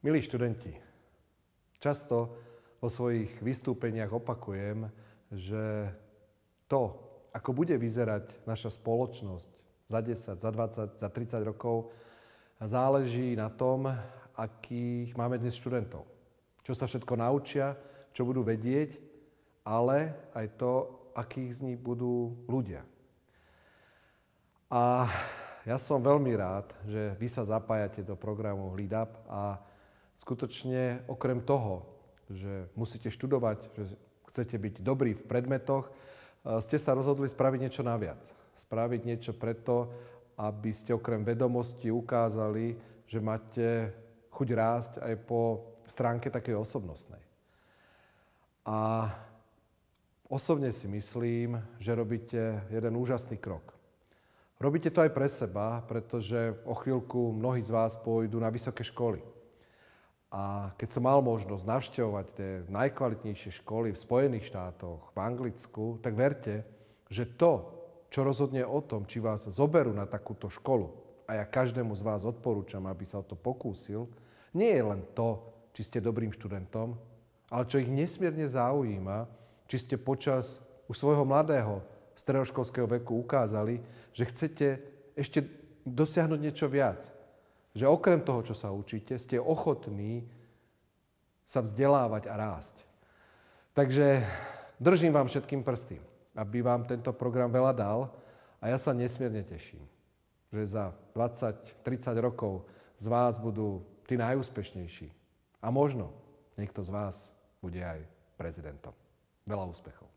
Milí študenti, často vo svojich vystúpeniach opakujem, že to, ako bude vyzerať naša spoločnosť za 10, za 20, za 30 rokov, záleží na tom, akých máme dnes študentov. Čo sa všetko naučia, čo budú vedieť, ale aj to, akých z nich budú ľudia. A ja som veľmi rád, že vy sa zapájate do programu LeadUp a skutočne okrem toho, že musíte študovať, že chcete byť dobrí v predmetoch, ste sa rozhodli spraviť niečo naviac. Spraviť niečo preto, aby ste okrem vedomostí ukázali, že máte chuť rásť aj po stránke takej osobnostnej. A osobne si myslím, že robíte jeden úžasný krok. Robíte to aj pre seba, pretože o chvíľku mnohí z vás pôjdu na vysoké školy. A keď som mal možnosť navštevovať tie najkvalitnejšie školy v Spojených štátoch, v Anglicku, tak verte, že to, čo rozhodne o tom, či vás zoberú na takúto školu, a ja každému z vás odporúčam, aby sa o to pokúsil, nie je len to, či ste dobrým študentom, ale čo ich nesmierne zaujíma, či ste počas už svojho mladého stredoškolského veku ukázali, že chcete ešte dosiahnuť niečo viac. Že okrem toho, čo sa učíte, ste ochotní sa vzdelávať a rásť. Takže držím vám všetkým prsty, aby vám tento program veľa dal a ja sa nesmierne teším, že za 20-30 rokov z vás budú tí najúspešnejší. A možno niekto z vás bude aj prezidentom. Veľa úspechov.